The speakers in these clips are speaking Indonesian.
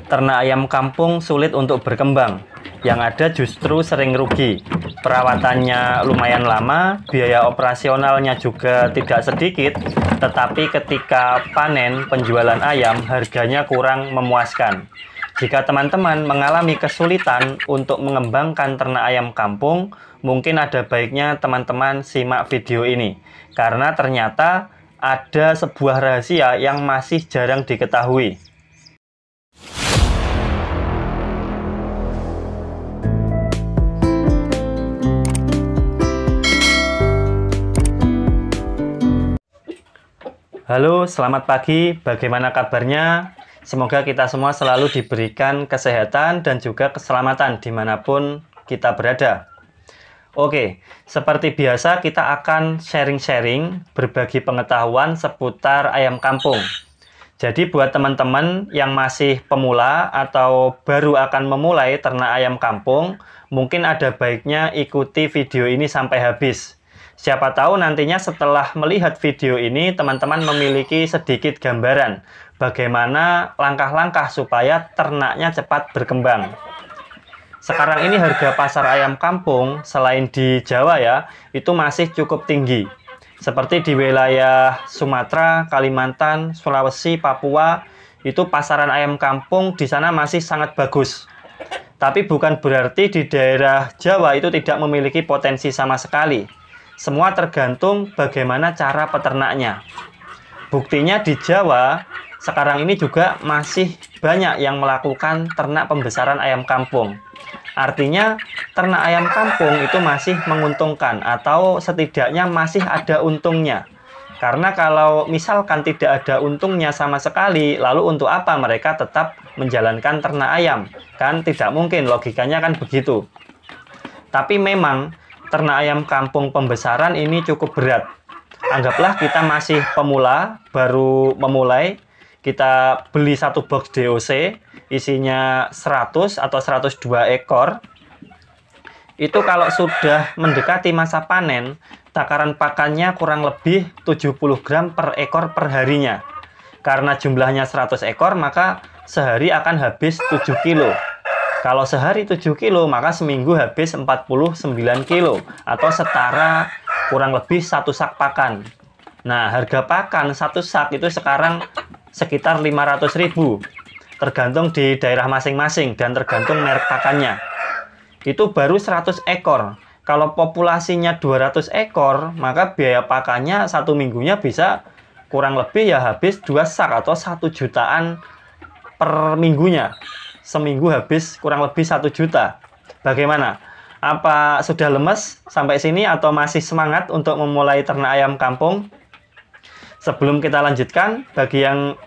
Ternak ayam kampung sulit untuk berkembang, yang ada justru sering rugi. Perawatannya lumayan lama, biaya operasionalnya juga tidak sedikit, tetapi ketika panen penjualan ayam harganya kurang memuaskan. Jika teman-teman mengalami kesulitan untuk mengembangkan ternak ayam kampung, mungkin ada baiknya teman-teman simak video ini, karena ternyata ada sebuah rahasia yang masih jarang diketahui. Halo, selamat pagi. Bagaimana kabarnya? Semoga kita semua selalu diberikan kesehatan dan juga keselamatan dimanapun kita berada. Oke, seperti biasa kita akan sharing-sharing, berbagi pengetahuan seputar ayam kampung. Jadi buat teman-teman yang masih pemula atau baru akan memulai ternak ayam kampung, mungkin ada baiknya ikuti video ini sampai habis. Siapa tahu nantinya setelah melihat video ini, teman-teman memiliki sedikit gambaran bagaimana langkah-langkah supaya ternaknya cepat berkembang. Sekarang ini harga pasar ayam kampung, selain di Jawa ya, itu masih cukup tinggi. Seperti di wilayah Sumatera, Kalimantan, Sulawesi, Papua, itu pasaran ayam kampung di sana masih sangat bagus. Tapi bukan berarti di daerah Jawa itu tidak memiliki potensi sama sekali. Semua tergantung bagaimana cara peternaknya. Buktinya di Jawa, sekarang ini juga masih banyak yang melakukan ternak pembesaran ayam kampung. Artinya, ternak ayam kampung itu masih menguntungkan atau setidaknya masih ada untungnya. Karena kalau misalkan tidak ada untungnya sama sekali, lalu untuk apa mereka tetap menjalankan ternak ayam? Kan tidak mungkin, logikanya kan begitu. Tapi memang ternak ayam kampung pembesaran ini cukup berat. Anggaplah kita masih pemula, baru memulai. Kita beli satu box DOC, isinya 100 atau 102 ekor. Itu kalau sudah mendekati masa panen, takaran pakannya kurang lebih 70 gram per ekor per harinya. Karena jumlahnya 100 ekor, maka sehari akan habis 7 kilo. Kalau sehari 7 kilo, maka seminggu habis 49 kilo atau setara kurang lebih 1 sak pakan. Nah, harga pakan 1 sak itu sekarang sekitar 500.000. Tergantung di daerah masing-masing dan tergantung merek pakannya. Itu baru 100 ekor. Kalau populasinya 200 ekor, maka biaya pakannya 1 minggunya bisa kurang lebih ya habis 2 sak atau 1 jutaan per minggunya. Seminggu habis kurang lebih 1 juta. Bagaimana? Apa sudah lemes sampai sini atau masih semangat untuk memulai ternak ayam kampung? Sebelum kita lanjutkan, bagi yang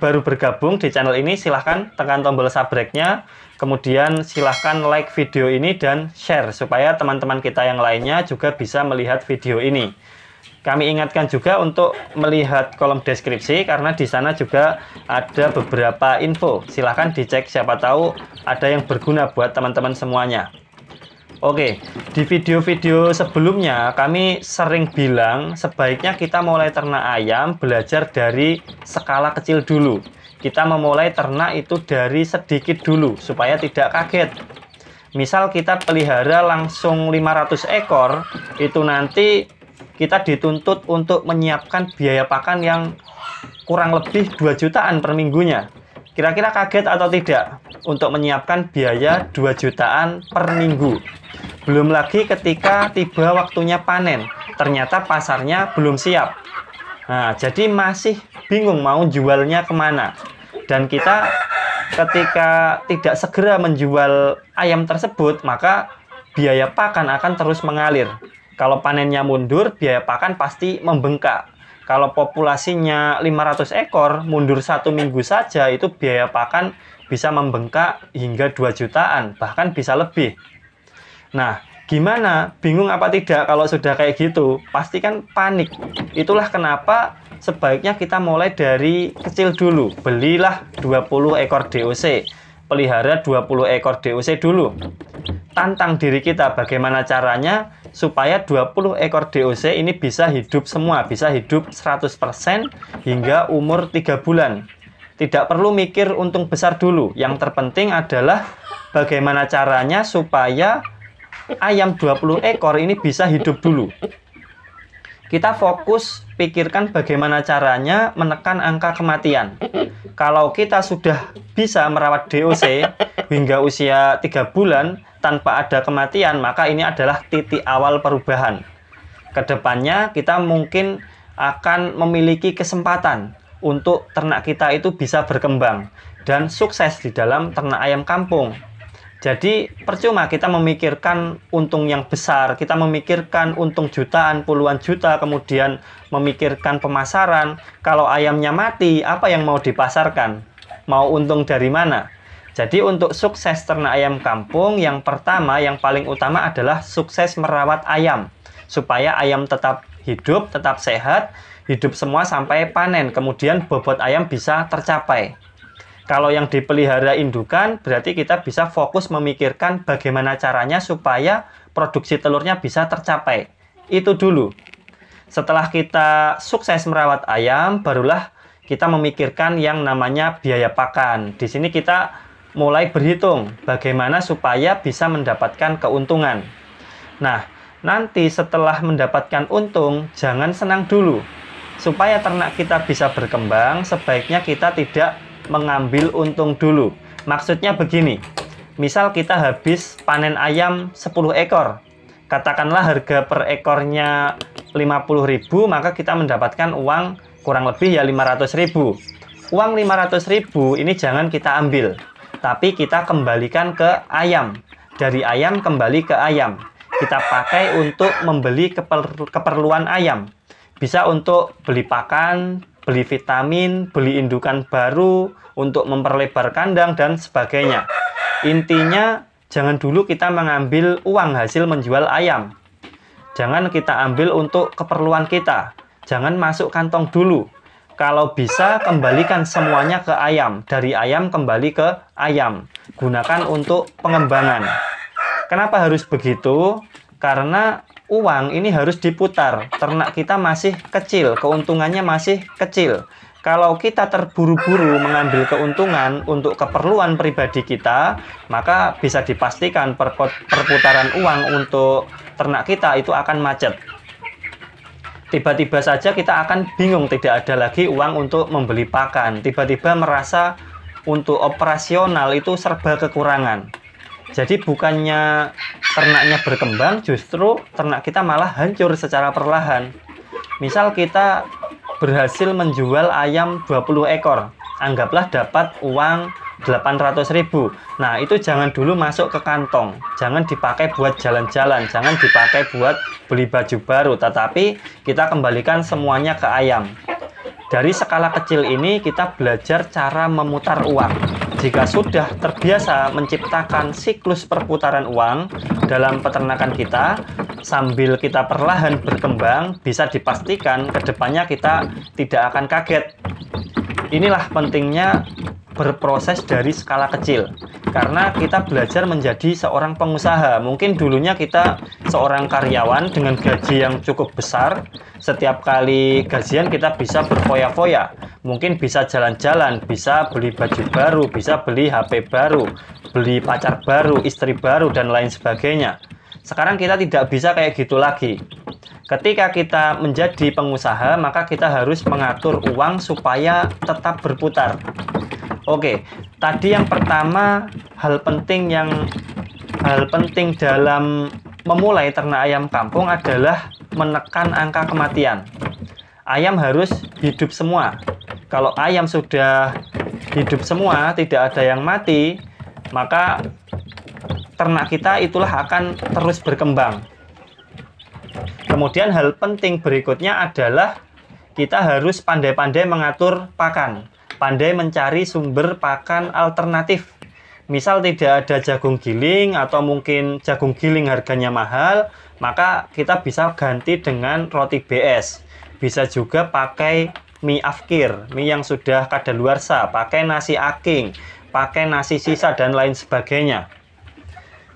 baru bergabung di channel ini, silahkan tekan tombol subscribe-nya. Kemudian silahkan like video ini dan share supaya teman-teman kita yang lainnya juga bisa melihat video ini. Kami ingatkan juga untuk melihat kolom deskripsi karena di sana juga ada beberapa info. Silahkan dicek, siapa tahu ada yang berguna buat teman-teman semuanya. Oke, di video-video sebelumnya kami sering bilang sebaiknya kita mulai ternak ayam belajar dari skala kecil dulu. Kita memulai ternak itu dari sedikit dulu supaya tidak kaget. Misal kita pelihara langsung 500 ekor, itu nanti kita dituntut untuk menyiapkan biaya pakan yang kurang lebih 2 jutaan per minggunya. Kira-kira kaget atau tidak untuk menyiapkan biaya 2 jutaan per minggu? Belum lagi ketika tiba waktunya panen, ternyata pasarnya belum siap. Nah, jadi masih bingung mau jualnya kemana. Dan kita ketika tidak segera menjual ayam tersebut, maka biaya pakan akan terus mengalir. Kalau panennya mundur, biaya pakan pasti membengkak. Kalau populasinya 500 ekor, mundur 1 minggu saja, itu biaya pakan bisa membengkak hingga 2 jutaan, bahkan bisa lebih. Nah, gimana? Bingung apa tidak kalau sudah kayak gitu? Pasti kan panik. Itulah kenapa sebaiknya kita mulai dari kecil dulu. Belilah 20 ekor DOC. Pelihara 20 ekor DOC dulu. Tantang diri kita bagaimana caranya supaya 20 ekor DOC ini bisa hidup semua, bisa hidup 100% hingga umur 3 bulan. Tidak perlu mikir untung besar dulu. Yang terpenting adalah bagaimana caranya supaya ayam 20 ekor ini bisa hidup dulu. Kita fokus pikirkan bagaimana caranya menekan angka kematian. Kalau kita sudah bisa merawat DOC hingga usia 3 bulan tanpa ada kematian, maka ini adalah titik awal perubahan. Kedepannya kita mungkin akan memiliki kesempatan untuk ternak kita itu bisa berkembang dan sukses di dalam ternak ayam kampung. Jadi percuma kita memikirkan untung yang besar, kita memikirkan untung jutaan, puluhan juta, kemudian memikirkan pemasaran. Kalau ayamnya mati, apa yang mau dipasarkan? Mau untung dari mana? Jadi untuk sukses ternak ayam kampung, yang pertama, yang paling utama adalah sukses merawat ayam. Supaya ayam tetap hidup, tetap sehat, hidup semua sampai panen, kemudian bobot ayam bisa tercapai. Kalau yang dipelihara indukan, berarti kita bisa fokus memikirkan bagaimana caranya supaya produksi telurnya bisa tercapai. Itu dulu. Setelah kita sukses merawat ayam, barulah kita memikirkan yang namanya biaya pakan. Di sini kita mulai berhitung bagaimana supaya bisa mendapatkan keuntungan. Nah, nanti setelah mendapatkan untung, jangan senang dulu. Supaya ternak kita bisa berkembang, sebaiknya kita tidak mengambil untung dulu. Maksudnya begini, misal kita habis panen ayam 10 ekor, katakanlah harga per ekornya 50.000, maka kita mendapatkan uang kurang lebih ya 500.000. Uang 500.000 ini jangan kita ambil, tapi kita kembalikan ke ayam. Dari ayam kembali ke ayam. Kita pakai untuk membeli keperluan ayam. Bisa untuk beli pakan, beli vitamin, beli indukan baru, untuk memperlebar kandang, dan sebagainya. Intinya, jangan dulu kita mengambil uang hasil menjual ayam. Jangan kita ambil untuk keperluan kita. Jangan masuk kantong dulu. Kalau bisa, kembalikan semuanya ke ayam. Dari ayam kembali ke ayam. Gunakan untuk pengembangan. Kenapa harus begitu? Karena uang ini harus diputar. Ternak kita masih kecil, keuntungannya masih kecil. Kalau kita terburu-buru mengambil keuntungan untuk keperluan pribadi kita, maka bisa dipastikan perputaran uang untuk ternak kita itu akan macet. Tiba-tiba saja kita akan bingung, tidak ada lagi uang untuk membeli pakan. Tiba-tiba merasa untuk operasional itu serba kekurangan. Jadi bukannya ternaknya berkembang, justru ternak kita malah hancur secara perlahan. Misal kita berhasil menjual ayam 20 ekor, anggaplah dapat uang 800.000. Nah, itu jangan dulu masuk ke kantong, jangan dipakai buat jalan-jalan, jangan dipakai buat beli baju baru, tetapi kita kembalikan semuanya ke ayam. Dari skala kecil ini kita belajar cara memutar uang. Jika sudah terbiasa menciptakan siklus perputaran uang dalam peternakan kita, sambil kita perlahan berkembang, bisa dipastikan kedepannya kita tidak akan kaget. Inilah pentingnya berproses dari skala kecil, karena kita belajar menjadi seorang pengusaha. Mungkin dulunya kita seorang karyawan dengan gaji yang cukup besar. Setiap kali gajian kita bisa berfoya-foya, mungkin bisa jalan-jalan, bisa beli baju baru, bisa beli HP baru, beli pacar baru, istri baru, dan lain sebagainya. Sekarang kita tidak bisa kayak gitu lagi. Ketika kita menjadi pengusaha, maka kita harus mengatur uang supaya tetap berputar. Oke, tadi yang pertama, hal penting dalam memulai ternak ayam kampung adalah menekan angka kematian. Ayam harus hidup semua. Kalau ayam sudah hidup semua, tidak ada yang mati, maka ternak kita itulah akan terus berkembang. Kemudian hal penting berikutnya adalah kita harus pandai-pandai mengatur pakan, pandai mencari sumber pakan alternatif. Misal tidak ada jagung giling atau mungkin jagung giling harganya mahal, maka kita bisa ganti dengan roti BS. Bisa juga pakai mie afkir, mie yang sudah kadaluarsa, pakai nasi aking, pakai nasi sisa, dan lain sebagainya.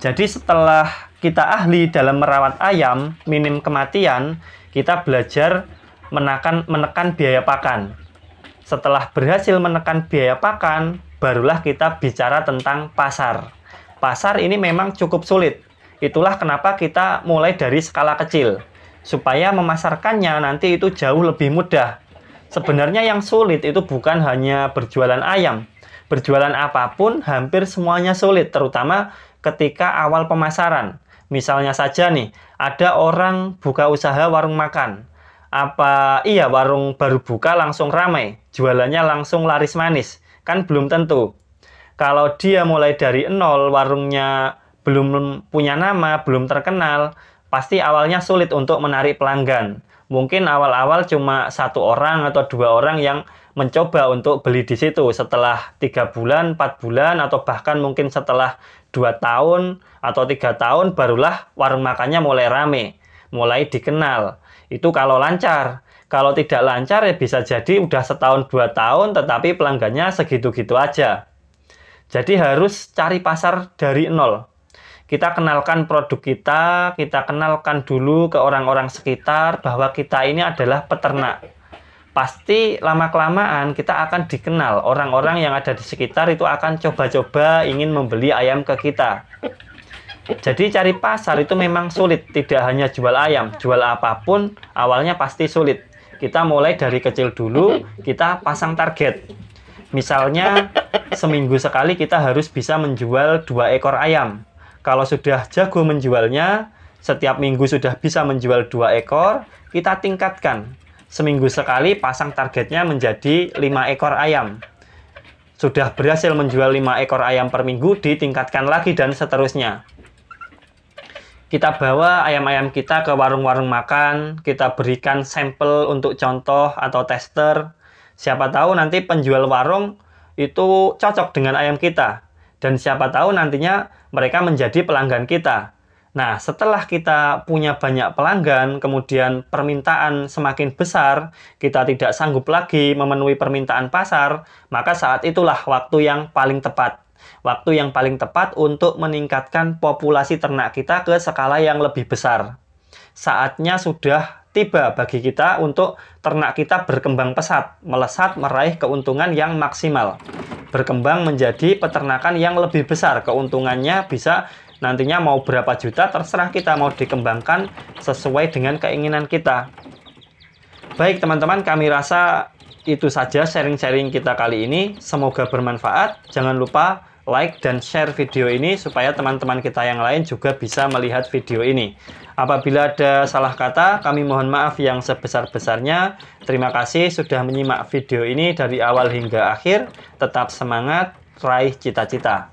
Jadi setelah kita ahli dalam merawat ayam, minim kematian, kita belajar menekan biaya pakan. Setelah berhasil menekan biaya pakan, barulah kita bicara tentang pasar. Pasar ini memang cukup sulit. Itulah kenapa kita mulai dari skala kecil. Supaya memasarkannya nanti itu jauh lebih mudah. Sebenarnya yang sulit itu bukan hanya berjualan ayam. Berjualan apapun hampir semuanya sulit, terutama ketika awal pemasaran. Misalnya saja nih, ada orang buka usaha warung makan. Iya, warung baru buka langsung ramai, jualannya langsung laris manis? Kan belum tentu. Kalau dia mulai dari nol, warungnya belum punya nama, belum terkenal, pasti awalnya sulit untuk menarik pelanggan. Mungkin awal-awal cuma 1 orang atau 2 orang yang mencoba untuk beli di situ. Setelah 3 bulan, 4 bulan, atau bahkan mungkin setelah 2 tahun atau 3 tahun, barulah warung makannya mulai rame, mulai dikenal. Itu kalau lancar. Kalau tidak lancar ya bisa jadi udah setahun 2 tahun tetapi pelanggannya segitu-gitu aja. Jadi harus cari pasar dari nol. Kita kenalkan produk kita kenalkan dulu ke orang-orang sekitar bahwa kita ini adalah peternak. Pasti lama-kelamaan kita akan dikenal. Orang-orang yang ada di sekitar itu akan coba-coba ingin membeli ayam ke kita. Jadi cari pasar itu memang sulit, tidak hanya jual ayam, jual apapun awalnya pasti sulit. Kita mulai dari kecil dulu, kita pasang target. Misalnya seminggu sekali kita harus bisa menjual 2 ekor ayam. Kalau sudah jago menjualnya, setiap minggu sudah bisa menjual 2 ekor, kita tingkatkan. Seminggu sekali pasang targetnya menjadi 5 ekor ayam. Sudah berhasil menjual 5 ekor ayam per minggu, ditingkatkan lagi dan seterusnya. Kita bawa ayam-ayam kita ke warung-warung makan, kita berikan sampel untuk contoh atau tester. Siapa tahu nanti penjual warung itu cocok dengan ayam kita. Dan siapa tahu nantinya mereka menjadi pelanggan kita. Nah, setelah kita punya banyak pelanggan, kemudian permintaan semakin besar, kita tidak sanggup lagi memenuhi permintaan pasar, maka saat itulah waktu yang paling tepat. Waktu yang paling tepat untuk meningkatkan populasi ternak kita ke skala yang lebih besar. Saatnya sudah tiba bagi kita untuk ternak kita berkembang pesat, melesat meraih keuntungan yang maksimal. Berkembang menjadi peternakan yang lebih besar, keuntungannya bisa nantinya mau berapa juta, terserah kita mau dikembangkan sesuai dengan keinginan kita. Baik teman-teman, kami rasa itu saja sharing-sharing kita kali ini. Semoga bermanfaat. Jangan lupa like dan share video ini supaya teman-teman kita yang lain juga bisa melihat video ini. Apabila ada salah kata, kami mohon maaf yang sebesar-besarnya. Terima kasih sudah menyimak video ini dari awal hingga akhir. Tetap semangat, raih cita-cita.